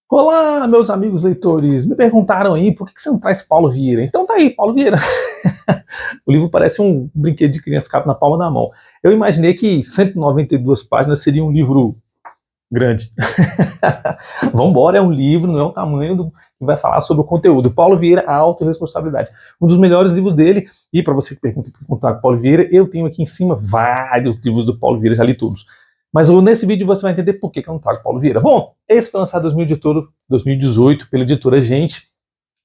Olá, meus amigos leitores. Me perguntaram aí por que você não traz Paulo Vieira. Então tá aí, Paulo Vieira. O livro parece um brinquedo de criança cabe na palma da mão. Eu imaginei que 192 páginas seria um livro grande. Vambora, é um livro, não é o tamanho do que vai falar sobre o conteúdo. Paulo Vieira, a autorresponsabilidade. Um dos melhores livros dele. E para você que pergunta por contar com Paulo Vieira, eu tenho aqui em cima vários livros do Paulo Vieira, já li todos. Mas nesse vídeo você vai entender por que eu não trago Paulo Vieira. Bom, esse foi lançado em 2018 pela editora Gente.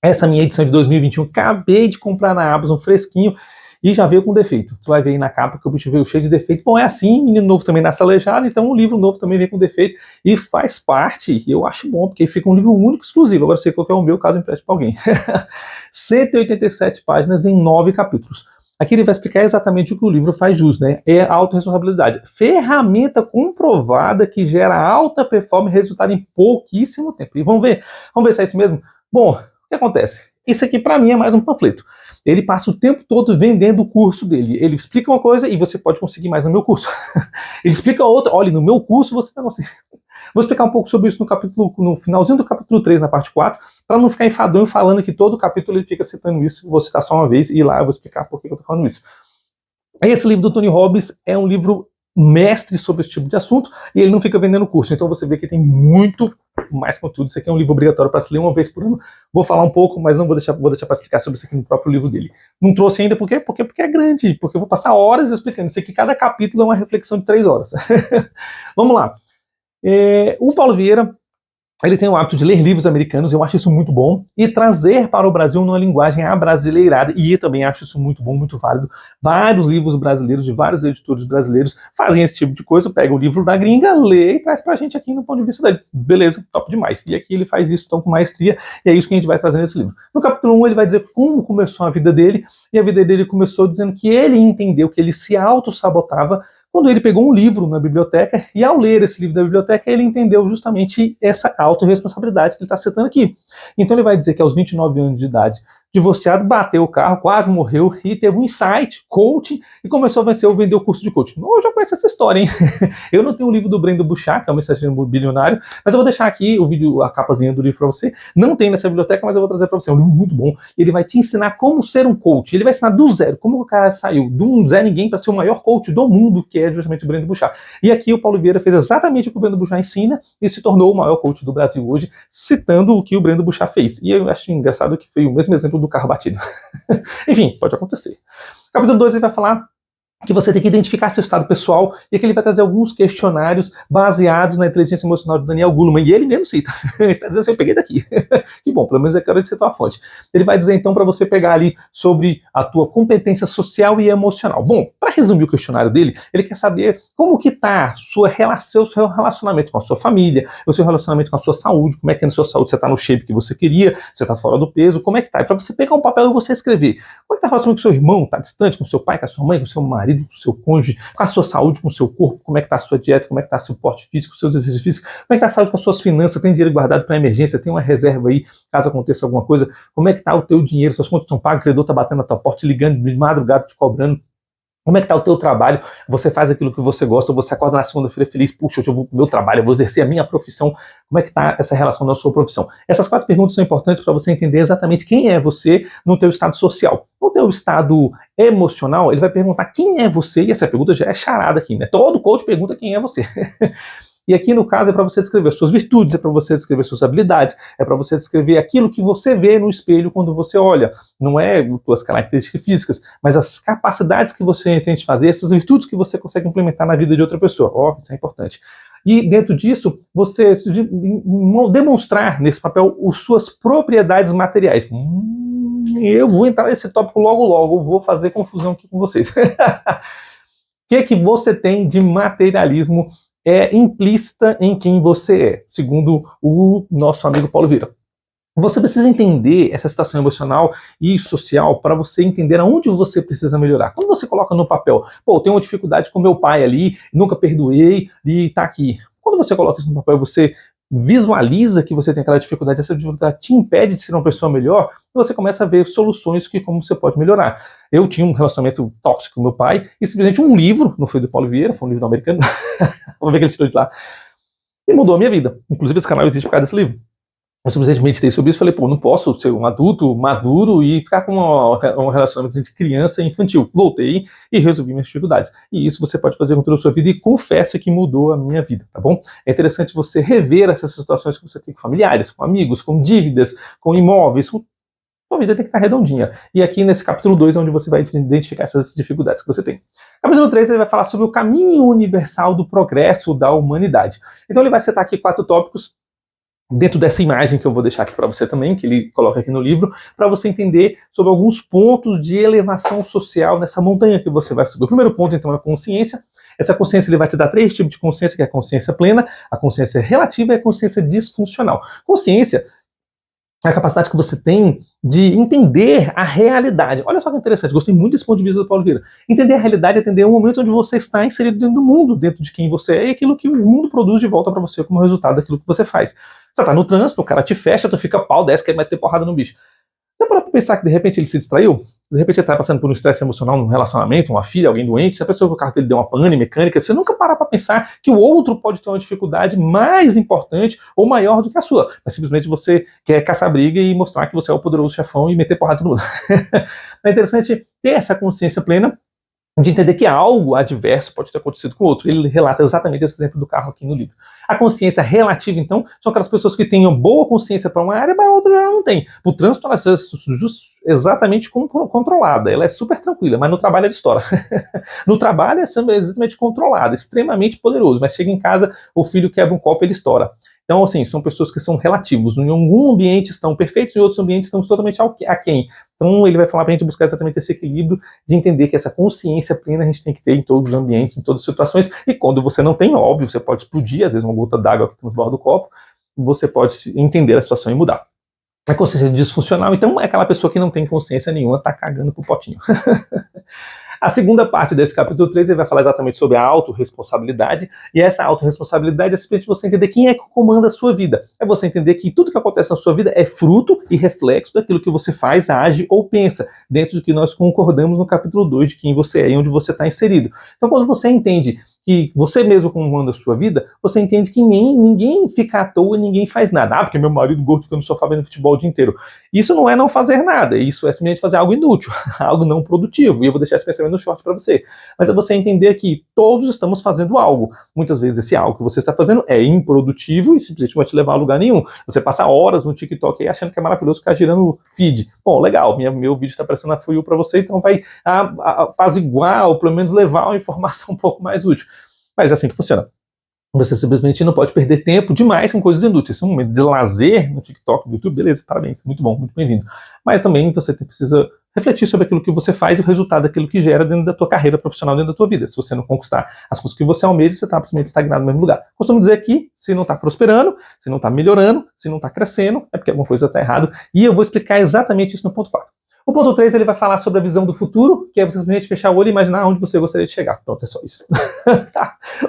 Essa minha edição de 2021, acabei de comprar na Amazon fresquinho e já veio com defeito. Tu vai ver aí na capa que o bicho veio cheio de defeito. Bom, é assim, menino novo também nasce aleijado, então o livro novo também vem com defeito e faz parte, e eu acho bom, porque fica um livro único, exclusivo. Agora sei qual é o meu, caso empreste para alguém. 187 páginas em 9 capítulos. Aqui ele vai explicar exatamente o que o livro faz jus, né? É a autorresponsabilidade. Ferramenta comprovada que gera alta performance e resultado em pouquíssimo tempo. E vamos ver se é isso mesmo? Bom, o que acontece? Isso aqui para mim é mais um panfleto. Ele passa o tempo todo vendendo o curso dele. Ele explica uma coisa e você pode conseguir mais no meu curso. Ele explica outra, olha, no meu curso você vai conseguir. Vou explicar um pouco sobre isso no finalzinho do capítulo 3, na parte 4, para não ficar enfadonho falando que todo capítulo ele fica citando isso. Vou citar só uma vez e lá eu vou explicar por que eu tô falando isso. Esse livro do Tony Robbins é um livro mestre sobre esse tipo de assunto e ele não fica vendendo curso. Então você vê que tem muito mais conteúdo. Isso aqui é um livro obrigatório para se ler uma vez por ano. Vou falar um pouco, mas não vou deixar para explicar sobre isso aqui no próprio livro dele. Não trouxe ainda por quê? Porque é grande, porque eu vou passar horas explicando. Isso aqui, cada capítulo é uma reflexão de 3 horas. Vamos lá. O Paulo Vieira, ele tem o hábito de ler livros americanos, eu acho isso muito bom, e trazer para o Brasil numa linguagem abrasileirada, e eu também acho isso muito bom, muito válido. Vários livros brasileiros, de vários editores brasileiros, fazem esse tipo de coisa, pega o livro da gringa, lê e traz pra gente aqui no ponto de vista dele. Beleza, top demais. E aqui ele faz isso então com maestria, e é isso que a gente vai trazer nesse livro. No capítulo 1 ele vai dizer como começou a vida dele, e a vida dele começou dizendo que ele entendeu que ele se auto-sabotava quando ele pegou um livro na biblioteca e ao ler esse livro da biblioteca ele entendeu justamente essa autorresponsabilidade que ele está citando aqui. Então ele vai dizer que aos 29 anos de idade, divorciado, bateu o carro, quase morreu e teve um insight, coaching, e começou a vender o curso de coaching. Eu já conheço essa história, hein? Eu não tenho o livro do Brendo Bouchard, que é o Mensageiro Bilionário, mas eu vou deixar aqui o vídeo, a capazinha do livro para você. Não tem nessa biblioteca, mas eu vou trazer para você. É um livro muito bom. Ele vai te ensinar como ser um coach. Ele vai ensinar do zero, como o cara saiu de um Zé Ninguém para ser o maior coach do mundo, que é justamente o Brendo Bouchard. E aqui o Paulo Vieira fez exatamente o que o Brendo Bouchard ensina e se tornou o maior coach do Brasil hoje, citando o que o Brendo Bouchard fez. E eu acho engraçado que foi o mesmo exemplo do carro batido. Enfim, pode acontecer. Capítulo 2 ele vai falar que você tem que identificar seu estado pessoal e aqui ele vai trazer alguns questionários baseados na inteligência emocional de Daniel Goleman, e ele mesmo cita. Ele está dizendo assim, eu peguei daqui. Que bom, pelo menos é que ele citou a fonte. Ele vai dizer então para você pegar ali sobre a tua competência social e emocional. Bom, para resumir o questionário dele, ele quer saber como que está o seu relacionamento com a sua família, o seu relacionamento com a sua saúde, como é que é na sua saúde, você está no shape que você queria, você está fora do peso, como é que está? É para você pegar um papel e você escrever. Como é que está o relacionamento com seu irmão, está distante, com seu pai, com a sua mãe, com seu marido, com o seu cônjuge, com a sua saúde, com o seu corpo, como é que está a sua dieta, como é que está seu porte físico, seus exercícios físicos, como é que está a saúde com as suas finanças, tem dinheiro guardado para emergência, tem uma reserva aí, caso aconteça alguma coisa, como é que está o teu dinheiro, suas contas estão pagas, o credor está batendo na tua porta, te ligando de madrugada, te cobrando. Como é que está o teu trabalho? Você faz aquilo que você gosta, você acorda na segunda-feira feliz, puxa, hoje eu vou pro meu trabalho, eu vou exercer a minha profissão. Como é que está essa relação da sua profissão? Essas 4 perguntas são importantes para você entender exatamente quem é você no teu estado social. No teu estado emocional, ele vai perguntar quem é você, e essa pergunta já é charada aqui, né? Todo coach pergunta quem é você. E aqui, no caso, é para você descrever suas virtudes, é para você descrever suas habilidades, é para você descrever aquilo que você vê no espelho quando você olha. Não é suas características físicas, mas as capacidades que você tem de fazer, essas virtudes que você consegue implementar na vida de outra pessoa. Isso é importante. E dentro disso, você demonstrar nesse papel as suas propriedades materiais. Eu vou entrar nesse tópico logo logo, vou fazer confusão aqui com vocês. O que você tem de materialismo implícita em quem você é, segundo o nosso amigo Paulo Vieira. Você precisa entender essa situação emocional e social para você entender aonde você precisa melhorar. Quando você coloca no papel, eu tenho uma dificuldade com meu pai ali, nunca perdoei e tá aqui. Quando você coloca isso no papel, você visualiza que você tem aquela dificuldade, essa dificuldade te impede de ser uma pessoa melhor, e você começa a ver soluções que como você pode melhorar. Eu tinha um relacionamento tóxico com meu pai, e simplesmente um livro, não foi do Paulo Vieira, foi um livro do americano, vamos ver que ele tirou de lá, e mudou a minha vida. Inclusive esse canal existe por causa desse livro. Eu simplesmente meditei sobre isso e falei, pô, não posso ser um adulto maduro e ficar com um relacionamento entre criança e infantil. Voltei e resolvi minhas dificuldades. E isso você pode fazer com toda a sua vida e confesso que mudou a minha vida, tá bom? É interessante você rever essas situações que você tem com familiares, com amigos, com dívidas, com imóveis, com sua vida tem que estar redondinha. E aqui nesse capítulo 2 é onde você vai identificar essas dificuldades que você tem. Capítulo 3 ele vai falar sobre o caminho universal do progresso da humanidade. Então ele vai citar aqui 4 tópicos dentro dessa imagem que eu vou deixar aqui para você também, que ele coloca aqui no livro, para você entender sobre alguns pontos de elevação social nessa montanha que você vai subir. O primeiro ponto, então, é a consciência. Essa consciência ele vai te dar 3 tipos de consciência, que é a consciência plena, a consciência relativa e a consciência disfuncional. Consciência é a capacidade que você tem de entender a realidade. Olha só que interessante, gostei muito desse ponto de vista do Paulo Vieira. Entender a realidade é entender o momento onde você está inserido dentro do mundo, dentro de quem você é e aquilo que o mundo produz de volta para você como resultado daquilo que você faz. Você tá no trânsito, o cara te fecha, tu fica pau, desce, quer meter porrada no bicho. Você pode pensar que de repente ele se distraiu? De repente ele está passando por um estresse emocional num relacionamento, uma filha, alguém doente, se a pessoa que o carro dele deu uma pane mecânica, você nunca para para pensar que o outro pode ter uma dificuldade mais importante ou maior do que a sua. Mas simplesmente você quer caçar briga e mostrar que você é o poderoso chefão e meter porrada no mundo. É interessante ter essa consciência plena de entender que algo adverso pode ter acontecido com o outro. Ele relata exatamente esse exemplo do carro aqui no livro. A consciência relativa, então, são aquelas pessoas que têm boa consciência para uma área, para outra ela não tem. O trânsito ela é exatamente controlada, ela é super tranquila, mas no trabalho ela estoura. No trabalho é exatamente controlada, extremamente poderoso, mas chega em casa, o filho quebra um copo e ele estoura. Então, assim, são pessoas que são relativos. Em algum ambiente estão perfeitos, em outros ambientes estão totalmente aquém. Então, ele vai falar para a gente buscar exatamente esse equilíbrio de entender que essa consciência plena a gente tem que ter em todos os ambientes, em todas as situações. E quando você não tem, óbvio, você pode explodir, às vezes uma gota d'água que transborda o copo, você pode entender a situação e mudar. A consciência disfuncional, então, é aquela pessoa que não tem consciência nenhuma, tá cagando pro potinho. A segunda parte desse capítulo 3 ele vai falar exatamente sobre a autorresponsabilidade, e essa autorresponsabilidade é simplesmente você entender quem é que comanda a sua vida. É você entender que tudo que acontece na sua vida é fruto e reflexo daquilo que você faz, age ou pensa, dentro do que nós concordamos no capítulo 2 de quem você é e onde você está inserido. Então, quando você entende que você mesmo comanda a sua vida, você entende que ninguém fica à toa, ninguém faz nada. Ah, porque meu marido gordo fica no sofá vendo futebol o dia inteiro. Isso não é não fazer nada, isso é simplesmente fazer algo inútil, algo não produtivo, e eu vou deixar esse pensamento no short para você. Mas é você entender que todos estamos fazendo algo. Muitas vezes esse algo que você está fazendo é improdutivo e simplesmente não vai te levar a lugar nenhum. Você passa horas no TikTok aí achando que é maravilhoso ficar girando feed. Bom, legal, meu vídeo está aparecendo na For You para você, então vai apaziguar ou pelo menos levar uma informação um pouco mais útil. Mas é assim que funciona. Você simplesmente não pode perder tempo demais com coisas inúteis. Esse é um momento de lazer no TikTok, no YouTube, beleza, parabéns, muito bom, muito bem-vindo. Mas também você precisa refletir sobre aquilo que você faz e o resultado daquilo que gera dentro da tua carreira profissional, dentro da tua vida. Se você não conquistar as coisas que você almeja, você está simplesmente estagnado no mesmo lugar. Costumo dizer que se não está prosperando, se não está melhorando, se não está crescendo, é porque alguma coisa está errada. E eu vou explicar exatamente isso no ponto 4. O ponto 3 ele vai falar sobre a visão do futuro, que é você simplesmente fechar o olho e imaginar onde você gostaria de chegar. Pronto, é só isso.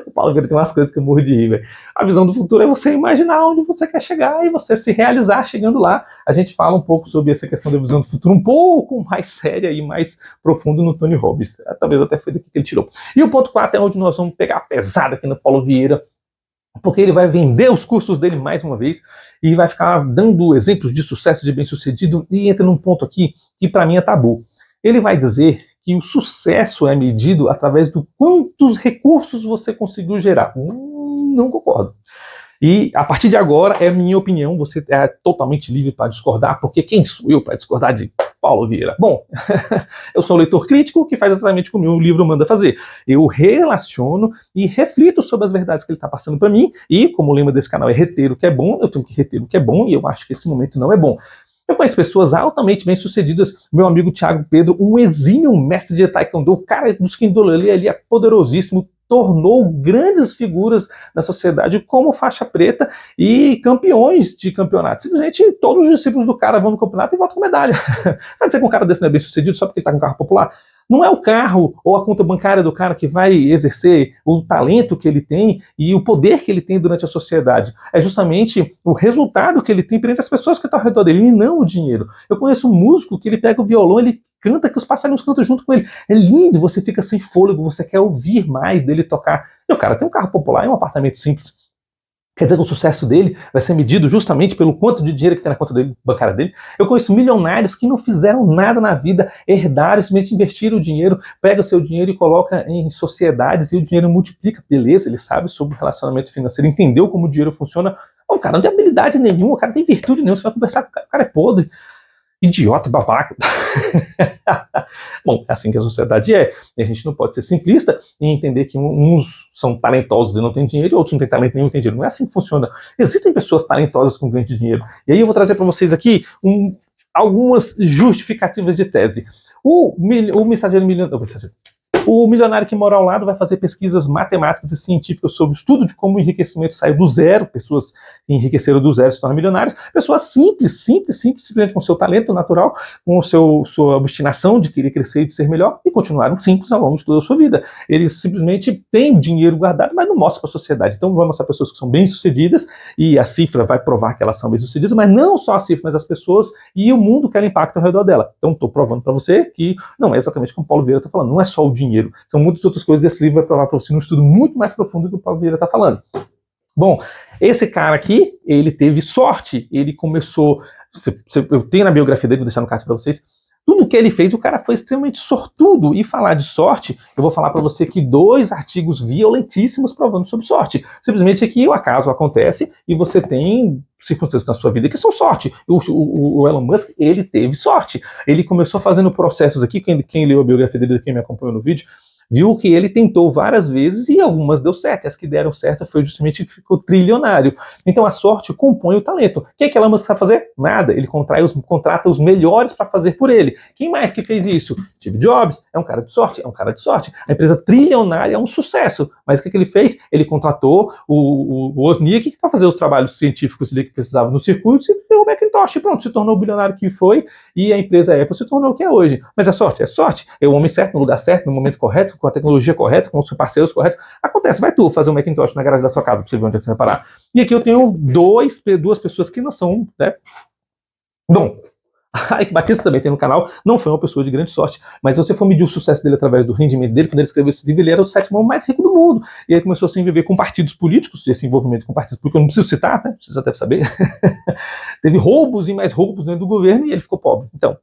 O Paulo Vieira tem umas coisas que eu morro de rir, velho. A visão do futuro é você imaginar onde você quer chegar e você se realizar chegando lá. A gente fala um pouco sobre essa questão da visão do futuro, um pouco mais séria e mais profundo no Tony Robbins. Talvez até foi daqui que ele tirou. E o ponto 4 é onde nós vamos pegar a pesada aqui no Paulo Vieira, porque ele vai vender os cursos dele mais uma vez e vai ficar dando exemplos de sucesso, de bem-sucedido, e entra num ponto aqui que para mim é tabu. Ele vai dizer que o sucesso é medido através do quantos recursos você conseguiu gerar. Não concordo. E a partir de agora, é minha opinião, você é totalmente livre para discordar, porque quem sou eu para discordar de Paulo Vieira? Bom, eu sou um leitor crítico que faz exatamente como o livro manda fazer. Eu relaciono e reflito sobre as verdades que ele está passando para mim, e como o lema desse canal é reter o que é bom, eu tenho que reter o que é bom, e eu acho que esse momento não é bom. Eu conheço pessoas altamente bem-sucedidas. Meu amigo Thiago Pedro, um exímio mestre de taekwondo, o cara dos Kindolele ali é poderosíssimo, tornou grandes figuras na sociedade como faixa preta e campeões de campeonato. Simplesmente todos os discípulos do cara vão no campeonato e voltam com medalha. Vai dizer que um cara desse não é bem sucedido só porque ele está com um carro popular? Não é o carro ou a conta bancária do cara que vai exercer o talento que ele tem e o poder que ele tem durante a sociedade. É justamente o resultado que ele tem perante as pessoas que estão ao redor dele e não o dinheiro. Eu conheço um músico que ele pega o violão, ele canta que os passarinhos cantam junto com ele. É lindo, você fica sem fôlego, você quer ouvir mais dele tocar. E o cara tem um carro popular e um apartamento simples. Quer dizer que o sucesso dele vai ser medido justamente pelo quanto de dinheiro que tem na conta dele, bancária dele. Eu conheço milionários que não fizeram nada na vida, herdaram, simplesmente investiram o dinheiro, pega o seu dinheiro e coloca em sociedades e o dinheiro multiplica. Beleza, ele sabe sobre o relacionamento financeiro, entendeu como o dinheiro funciona. O cara não tem habilidade nenhuma, o cara não tem virtude nenhuma, você vai conversar com o cara é podre. Idiota, babaca. Bom, é assim que a sociedade é. E a gente não pode ser simplista e entender que uns são talentosos e não têm dinheiro e outros não têm talento nenhum e têm dinheiro. Não é assim que funciona. Existem pessoas talentosas com grande dinheiro. E aí eu vou trazer para vocês aqui algumas justificativas de tese. O mensageiro milionário... O milionário que mora ao lado vai fazer pesquisas matemáticas e científicas sobre o estudo de como o enriquecimento saiu do zero, pessoas que enriqueceram do zero se tornam milionários, pessoas simplesmente com seu talento natural, com sua obstinação de querer crescer e de ser melhor, e continuaram simples ao longo de toda a sua vida. Eles simplesmente têm dinheiro guardado, mas não mostram para a sociedade. Então vão mostrar pessoas que são bem-sucedidas, e a cifra vai provar que elas são bem-sucedidas, mas não só a cifra, mas as pessoas e o mundo que ela impacta ao redor dela. Então estou provando para você que não é exatamente como o Paulo Vieira está falando, não é só o dinheiro. São muitas outras coisas, e esse livro vai provar para você num estudo muito mais profundo do que o Paulo Vieira está falando. Bom, esse cara aqui, ele teve sorte, ele começou, eu tenho na biografia dele, vou deixar no card para vocês, tudo que ele fez, o cara foi extremamente sortudo. E falar de sorte, eu vou falar para você aqui 2 artigos violentíssimos provando sobre sorte. Simplesmente aqui o acaso acontece e você tem circunstâncias na sua vida que são sorte. O Elon Musk, ele teve sorte. Ele começou fazendo processos aqui, quem leu a biografia dele, quem me acompanhou no vídeo, viu que ele tentou várias vezes e algumas deu certo. As que deram certo foi justamente que ficou trilionário. Então a sorte compõe o talento. O que é que Elon Musk sabe fazer? Nada. Ele contrata os melhores para fazer por ele. Quem mais que fez isso? Steve Jobs é um cara de sorte, é um cara de sorte. A empresa trilionária é um sucesso. Mas o que é que ele fez? Ele contratou o Wozniak para fazer os trabalhos científicos que precisava no circuito e fez o Macintosh. Pronto, se tornou o bilionário que foi e a empresa Apple se tornou o que é hoje. Mas é sorte? É sorte. É o homem certo, no lugar certo, no momento correto, com a tecnologia correta, com os parceiros corretos. Acontece, vai tu fazer um Macintosh na garagem da sua casa pra você ver onde é que você vai parar. E aqui eu tenho duas pessoas que não são, né? Bom, Ike Batista também tem no canal, não foi uma pessoa de grande sorte, mas se você for medir o sucesso dele através do rendimento dele, quando ele escreveu esse livro, ele era o 7º homem mais rico do mundo. E ele começou a se envolver com partidos políticos, e esse envolvimento com partidos políticos eu não preciso citar, né? Você já deve saber. Teve roubos e mais roubos dentro do governo e ele ficou pobre. Então,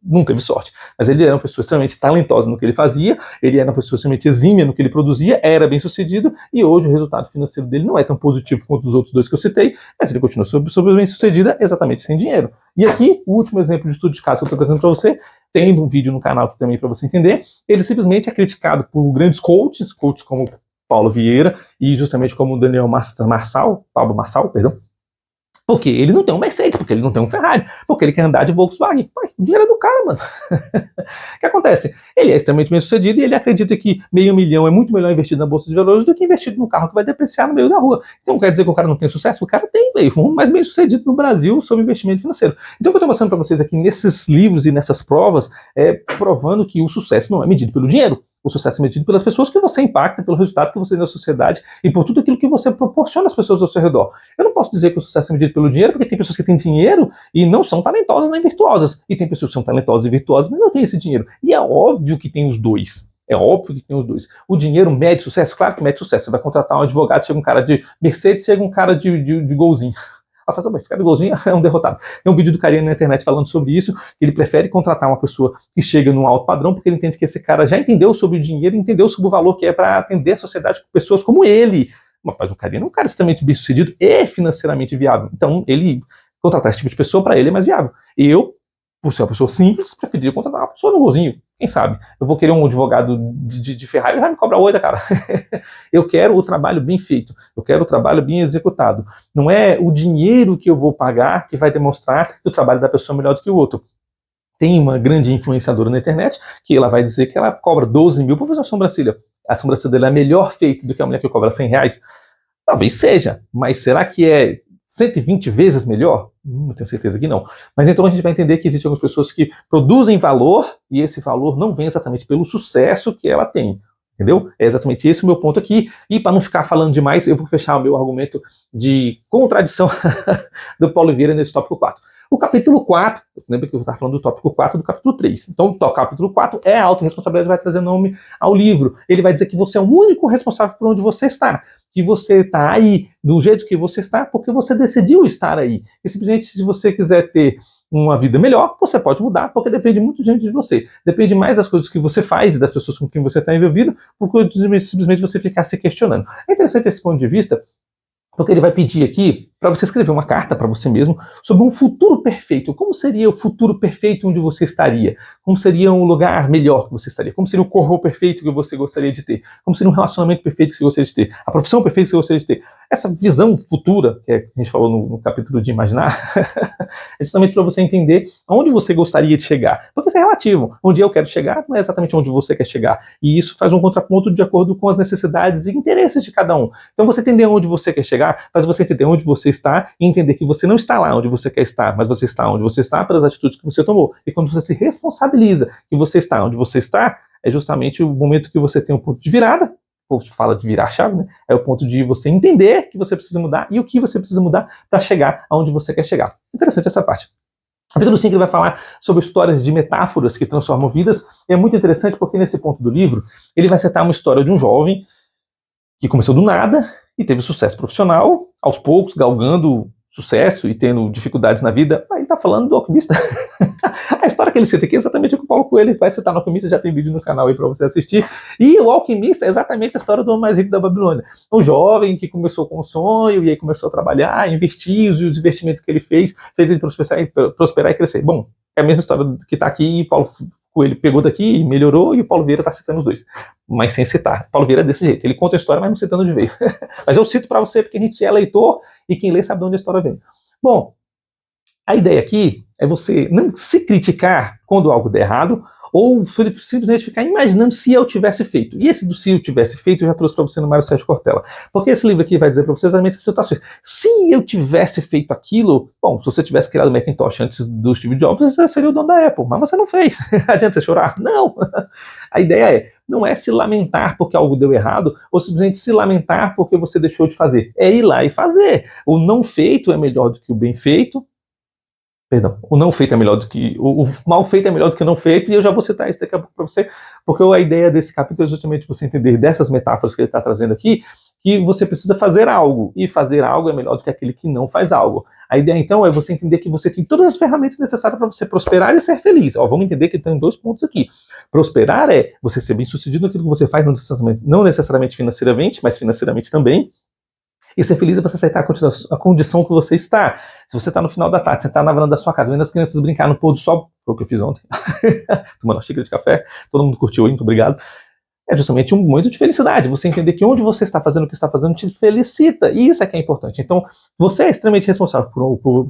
não teve sorte. Mas ele era uma pessoa extremamente talentosa no que ele fazia, ele era uma pessoa extremamente exímia no que ele produzia, era bem sucedido, e hoje o resultado financeiro dele não é tão positivo quanto os outros 2 que eu citei, mas ele continua super bem sucedido, exatamente sem dinheiro. E aqui, o último exemplo de estudo de caso que eu estou trazendo para você, tem um vídeo no canal aqui também para você entender, ele simplesmente é criticado por grandes coaches como Paulo Vieira, e justamente como o Pablo Marçal, perdão, porque ele não tem um Mercedes, porque ele não tem um Ferrari, porque ele quer andar de Volkswagen. Pai, o dinheiro é do cara, mano. O que acontece? Ele é extremamente bem sucedido e ele acredita que R$500 mil é muito melhor investido na Bolsa de Valores do que investido num carro que vai depreciar no meio da rua. Então quer dizer que o cara não tem sucesso? O cara tem, velho. Um mais bem sucedido no Brasil sobre investimento financeiro. Então o que eu estou mostrando para vocês aqui nesses livros e nessas provas é provando que o sucesso não é medido pelo dinheiro. O sucesso é medido pelas pessoas que você impacta, pelo resultado que você tem na sociedade e por tudo aquilo que você proporciona às pessoas ao seu redor. Eu não posso dizer que o sucesso é medido pelo dinheiro, porque tem pessoas que têm dinheiro e não são talentosas nem virtuosas. E tem pessoas que são talentosas e virtuosas, mas não têm esse dinheiro. E é óbvio que tem os dois. É óbvio que tem os dois. O dinheiro mede sucesso? Claro que mede sucesso. Você vai contratar um advogado, chega um cara de Mercedes, chega um cara de golzinho. Ela fala, esse cara de golzinho é um derrotado. Tem um vídeo do carinha na internet falando sobre isso, que ele prefere contratar uma pessoa que chega num alto padrão, porque ele entende que esse cara já entendeu sobre o dinheiro, entendeu sobre o valor que é para atender a sociedade com pessoas como ele. Mas o carinha é um cara extremamente bem sucedido e financeiramente viável. Então, ele contratar esse tipo de pessoa, para ele é mais viável. Eu, por ser uma pessoa simples, preferiria contratar uma pessoa no golzinho. Quem sabe? Eu vou querer um advogado de Ferrari e vai me cobrar 8 da cara. Eu quero o trabalho bem feito. Eu quero o trabalho bem executado. Não é o dinheiro que eu vou pagar que vai demonstrar que o trabalho da pessoa é melhor do que o outro. Tem uma grande influenciadora na internet que ela vai dizer que ela cobra 12 mil para fazer a sobrancelha. A sobrancelha dela é melhor feita do que a mulher que cobra R$100. Talvez seja, mas será que é 120 vezes melhor? Não tenho certeza que não. Mas então a gente vai entender que existem algumas pessoas que produzem valor e esse valor não vem exatamente pelo sucesso que ela tem. Entendeu? É exatamente esse o meu ponto aqui. E para não ficar falando demais, eu vou fechar o meu argumento de contradição do Paulo Vieira nesse tópico 4. O capítulo 4, lembra que eu estava falando do tópico 4 do capítulo 3. Então, o capítulo 4 é a autorresponsabilidade, vai trazer nome ao livro. Ele vai dizer que você é o único responsável por onde você está. Que você está aí do jeito que você está, porque você decidiu estar aí. E simplesmente, se você quiser ter uma vida melhor, você pode mudar, porque depende muito de você. Depende mais das coisas que você faz e das pessoas com quem você está envolvido, porque simplesmente você ficar se questionando. É interessante esse ponto de vista, porque ele vai pedir aqui para você escrever uma carta para você mesmo sobre um futuro perfeito. Como seria o futuro perfeito onde você estaria? Como seria um lugar melhor que você estaria? Como seria o corpo perfeito que você gostaria de ter? Como seria um relacionamento perfeito que você gostaria de ter? A profissão perfeita que você gostaria de ter? Essa visão futura, que a gente falou no capítulo de imaginar, é justamente para você entender aonde você gostaria de chegar. Porque isso é relativo. Onde eu quero chegar não é exatamente onde você quer chegar. E isso faz um contraponto de acordo com as necessidades e interesses de cada um. Então você entender onde você quer chegar, faz você entender onde você está e entender que você não está lá onde você quer estar, mas você está onde você está pelas atitudes que você tomou. E quando você se responsabiliza que você está onde você está, é justamente o momento que você tem um ponto de virada. O povo fala de virar a chave, né? É o ponto de você entender que você precisa mudar e o que você precisa mudar para chegar aonde você quer chegar. Interessante essa parte. Capítulo 5 ele vai falar sobre histórias de metáforas que transformam vidas. E é muito interessante porque nesse ponto do livro ele vai citar uma história de um jovem que começou do nada e teve sucesso profissional, aos poucos, galgando sucesso e tendo dificuldades na vida. Aí tá falando do alquimista. A história que ele cita aqui é exatamente o que o Paulo Coelho vai citar no Alquimista, já tem vídeo no canal aí para você assistir. E o Alquimista é exatamente a história do homem mais rico da Babilônia. Um jovem que começou com um sonho e aí começou a trabalhar, investir, os investimentos que ele fez ele prosperar e crescer. Bom, é a mesma história que está aqui, e Paulo Coelho pegou daqui e melhorou, e o Paulo Vieira está citando os dois, mas sem citar. Paulo Vieira é desse jeito, ele conta a história, mas não citando onde veio. Mas eu cito para você porque a gente é leitor e quem lê sabe de onde a história vem. Bom, a ideia aqui é você não se criticar quando algo der errado, ou simplesmente ficar imaginando se eu tivesse feito. E esse do se eu tivesse feito eu já trouxe para você no Mário Sérgio Cortella. Porque esse livro aqui vai dizer para você exatamente essas situações. Se eu tivesse feito aquilo, bom, se você tivesse criado o Macintosh antes do Steve Jobs, você seria o dono da Apple, mas você não fez. Adianta você chorar? Não. A ideia não é se lamentar porque algo deu errado, ou simplesmente se lamentar porque você deixou de fazer. É ir lá e fazer. O não feito é melhor do que o bem feito. Perdão, o não feito é melhor do que... O mal feito é melhor do que o não feito, e eu já vou citar isso daqui a pouco para você, porque a ideia desse capítulo é justamente você entender dessas metáforas que ele está trazendo aqui, que você precisa fazer algo, e fazer algo é melhor do que aquele que não faz algo. A ideia, então, é você entender que você tem todas as ferramentas necessárias para você prosperar e ser feliz. Vamos entender que tem 2 pontos aqui. Prosperar é você ser bem-sucedido naquilo que você faz, não necessariamente financeiramente, mas financeiramente também. E ser feliz é você aceitar a condição que você está. Se você está no final da tarde, você está na varanda da sua casa, vendo as crianças brincar no pôr do sol, foi o que eu fiz ontem, tomando uma xícara de café, todo mundo curtiu aí, muito obrigado. É justamente um momento de felicidade, você entender que onde você está fazendo o que está fazendo te felicita, e isso é que é importante. Então, você é extremamente responsável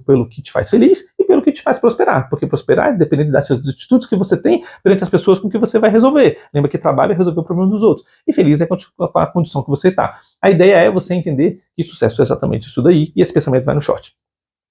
pelo que te faz feliz e pelo que te faz prosperar, porque prosperar depende das atitudes que você tem perante as pessoas com que você vai resolver. Lembra que trabalho é resolver o problema dos outros, e feliz é com a condição que você está. A ideia é você entender que sucesso é exatamente isso daí, e esse pensamento vai no short.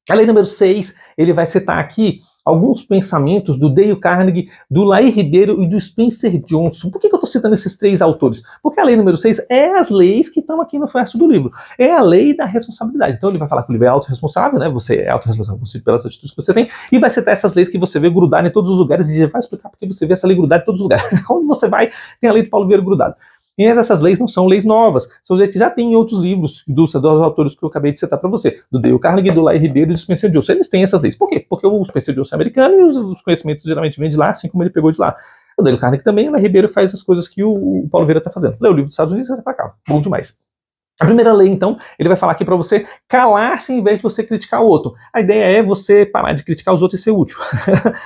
A lei número 6, ele vai citar aqui alguns pensamentos do Dale Carnegie, do Laí Ribeiro e do Spencer Johnson. Por que eu estou citando esses 3 autores? Porque a lei número 6 é as leis que estão aqui no verso do livro. É a lei da responsabilidade. Então ele vai falar que o livro é autorresponsável, né? Você é autorresponsável pelas atitudes que você tem, e vai citar essas leis que você vê grudar em todos os lugares, e já vai explicar porque você vê essa lei grudar em todos os lugares. Onde você vai, tem a lei do Paulo Vieira grudada. E essas leis não são leis novas, são leis que já tem em outros livros dos autores que eu acabei de citar para você, do Dale Carnegie, do Laí Ribeiro e do Spencer Johnson. Eles têm essas leis. Por quê? Porque o Spencer Johnson é americano e os conhecimentos geralmente vêm de lá, assim como ele pegou de lá. O Dale Carnegie também, o Laí Ribeiro faz as coisas que o Paulo Vieira está fazendo. Lê o livro dos Estados Unidos e sai para cá. Bom demais. A primeira lei, então, ele vai falar aqui para você calar-se em vez de você criticar o outro. A ideia é você parar de criticar os outros e ser útil.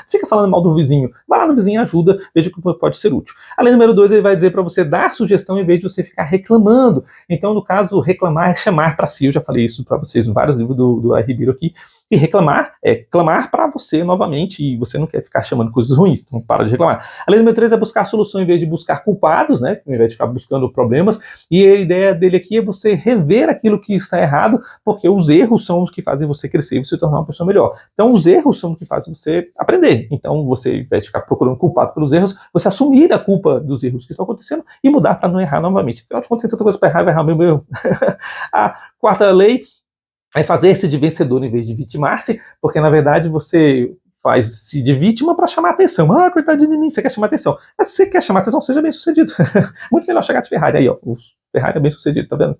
Fica falando mal do vizinho. Vai lá no vizinho e ajuda, veja que pode ser útil. A lei número 2, ele vai dizer para você dar sugestão em vez de você ficar reclamando. Então, no caso, reclamar é chamar para si. Eu já falei isso para vocês em vários livros do Laí Ribeiro aqui. E reclamar é clamar para você novamente, e você não quer ficar chamando coisas ruins, então para de reclamar. A lei número 3 é buscar solução em vez de buscar culpados, né? Em vez de ficar buscando problemas. E a ideia dele aqui é você rever aquilo que está errado, porque os erros são os que fazem você crescer e você se tornar uma pessoa melhor. Então os erros são os que fazem você aprender. Então você, ao invés de ficar procurando culpado pelos erros, você assumir a culpa dos erros que estão acontecendo e mudar para não errar novamente. Afinal de contas, tem tanta coisa para errar, vai errar mesmo erro. A 4ª lei é fazer-se de vencedor em vez de vitimar-se, porque na verdade você faz-se de vítima para chamar atenção. Ah, coitadinho de mim, você quer chamar atenção. Mas se você quer chamar atenção, seja bem sucedido. Muito melhor chegar de Ferrari. Aí, ó, o Ferrari é bem sucedido, tá vendo?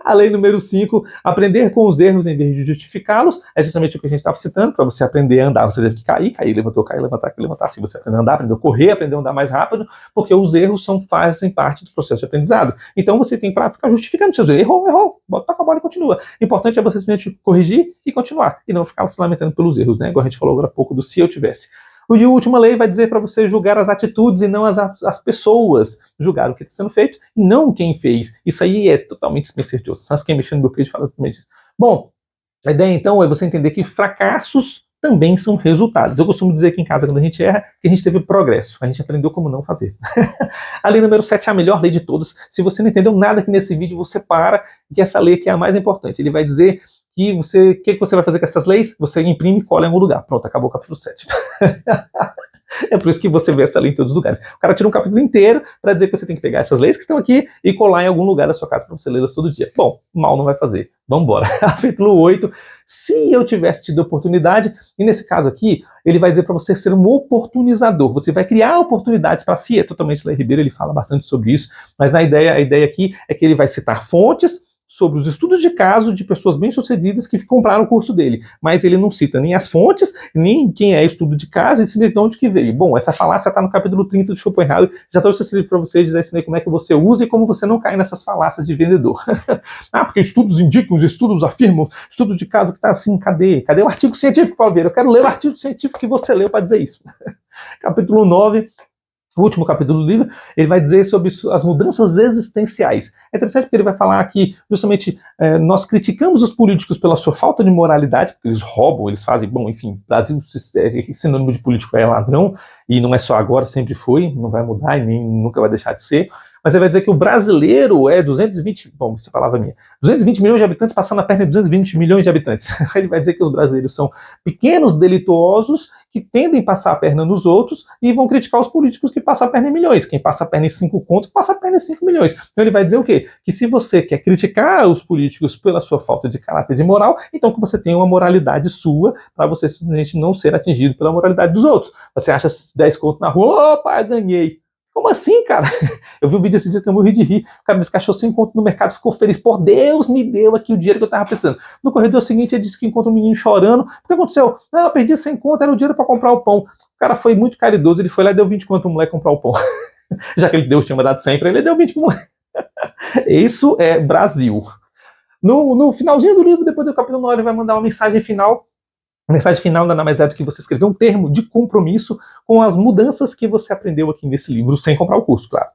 A lei número 5, aprender com os erros em vez de justificá-los, é justamente o que a gente estava citando. Para você aprender a andar, você deve cair, levantou, cair, levantar, levantar. Assim você aprender a andar, aprender a correr, aprender a andar mais rápido, porque os erros fazem parte do processo de aprendizado. Então você tem para ficar justificando seus erros. Errou, bota a bola e continua. O importante é você simplesmente corrigir e continuar, e não ficar se lamentando pelos erros, né? Igual a gente falou agora há pouco do se eu tivesse. E a última lei vai dizer para você julgar as atitudes e não as pessoas. Julgar o que está sendo feito e não quem fez. Isso aí é totalmente despretensioso. Mas quem mexendo no meu peixe fala exatamente isso. Bom, a ideia então é você entender que fracassos também são resultados. Eu costumo dizer que em casa, quando a gente erra, que a gente teve progresso. A gente aprendeu como não fazer. A lei número 7 é a melhor lei de todas. Se você não entendeu nada aqui nesse vídeo, você para, que essa lei aqui é a mais importante. Ele vai dizer que o que você vai fazer com essas leis? Você imprime e cola em algum lugar. Pronto, acabou o capítulo 7. É por isso que você vê essa lei em todos os lugares. O cara tira um capítulo inteiro para dizer que você tem que pegar essas leis que estão aqui e colar em algum lugar da sua casa para você lê-las todo dia. Bom, mal não vai fazer. Vamos embora. Capítulo 8. Se eu tivesse tido oportunidade, e nesse caso aqui, ele vai dizer para você ser um oportunizador. Você vai criar oportunidades para si. É totalmente Lei Ribeiro, ele fala bastante sobre isso. Mas a ideia aqui é que ele vai citar fontes sobre os estudos de caso de pessoas bem-sucedidas que compraram o curso dele, mas ele não cita nem as fontes, nem quem é estudo de caso, e simplesmente de onde que veio. Bom, essa falácia está no capítulo 30 do Schopenhauer, já trouxe esse livro para vocês, já ensinei como é que você usa e como você não cai nessas falácias de vendedor. Ah, porque estudos indicam, os estudos afirmam, estudos de caso que está assim, cadê o artigo científico, Paulo Vieira? Eu quero ler o artigo científico que você leu para dizer isso. Capítulo 9, o último capítulo do livro, ele vai dizer sobre as mudanças existenciais. É interessante porque ele vai falar que, justamente, nós criticamos os políticos pela sua falta de moralidade, porque eles roubam, eles fazem, bom, enfim, Brasil, sinônimo de político é ladrão, e não é só agora, sempre foi, não vai mudar e nem nunca vai deixar de ser. Mas ele vai dizer que o brasileiro é 220, bom, essa palavra é minha, 220 milhões de habitantes passando a perna de 220 milhões de habitantes. Ele vai dizer que os brasileiros são pequenos delituosos que tendem a passar a perna nos outros e vão criticar os políticos que passam a perna em milhões. Quem passa a perna em 5 contos, passa a perna em 5 milhões. Então ele vai dizer o quê? Que se você quer criticar os políticos pela sua falta de caráter de moral, então que você tenha uma moralidade sua para você simplesmente não ser atingido pela moralidade dos outros. Você acha 10 contos na rua, opa, ganhei. Como assim, cara? Eu vi um vídeo esse dia que eu morri de rir. O cara disse que achou 100 conto no mercado, ficou feliz. Por Deus, me deu aqui o dinheiro que eu tava precisando. No corredor seguinte, ele disse que encontra um menino chorando. O que aconteceu? Não, eu perdi 100 conto, era o dinheiro para comprar o pão. O cara foi muito caridoso, ele foi lá e deu 20 conto pro moleque comprar o pão. Já que Deus tinha mandado 100 pra ele, deu 20 pro moleque. Isso é Brasil. No finalzinho do livro, depois do capítulo 9, ele vai mandar uma mensagem final. A mensagem final nada mais é do que você escrever um termo de compromisso com as mudanças que você aprendeu aqui nesse livro, sem comprar o curso, claro.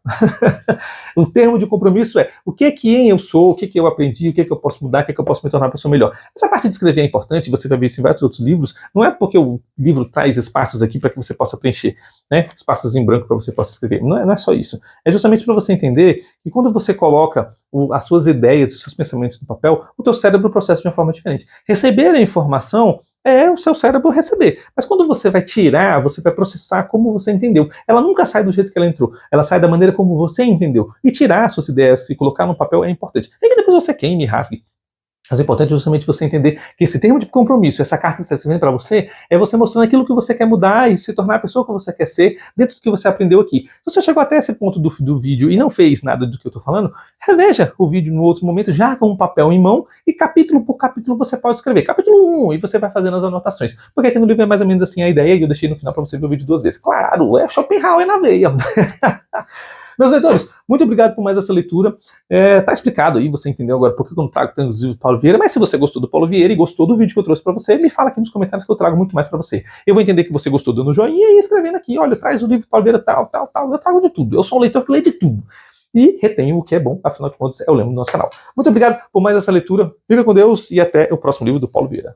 O termo de compromisso é o que é quem eu sou, o que é que eu aprendi, o que é que eu posso mudar, o que é que eu posso me tornar uma pessoa melhor. Essa parte de escrever é importante, você vai ver isso em vários outros livros, não é porque o livro traz espaços aqui para que você possa preencher, né? Espaços em branco para você possa escrever. Não é só isso. É justamente para você entender que quando você coloca as suas ideias, os seus pensamentos no papel, o teu cérebro processa de uma forma diferente. Receber a informação é o seu cérebro receber. Mas quando você vai tirar, você vai processar como você entendeu. Ela nunca sai do jeito que ela entrou. Ela sai da maneira como você entendeu. E tirar suas ideias e colocar no papel é importante. Nem que depois você queime e rasgue. Mas o importante é justamente você entender que esse termo de compromisso, essa carta que está escrevendo para você, é você mostrando aquilo que você quer mudar e se tornar a pessoa que você quer ser dentro do que você aprendeu aqui. Se você chegou até esse ponto do vídeo e não fez nada do que eu estou falando, reveja o vídeo no outro momento, já com um papel em mão, e capítulo por capítulo você pode escrever. Capítulo 1, e você vai fazendo as anotações. Porque aqui no livro é mais ou menos assim a ideia, e eu deixei no final para você ver o vídeo 2 vezes. Claro, é Schopenhauer na veia. Meus leitores, muito obrigado por mais essa leitura. Tá explicado aí, você entendeu agora por que eu não trago tantos livros do Paulo Vieira, mas se você gostou do Paulo Vieira e gostou do vídeo que eu trouxe para você, me fala aqui nos comentários que eu trago muito mais para você. Eu vou entender que você gostou dando joinha e escrevendo aqui, olha, traz o livro do Paulo Vieira tal, eu trago de tudo. Eu sou um leitor que lê de tudo. E retenho o que é bom, afinal de contas é o lema do nosso canal. Muito obrigado por mais essa leitura, fica com Deus e até o próximo livro do Paulo Vieira.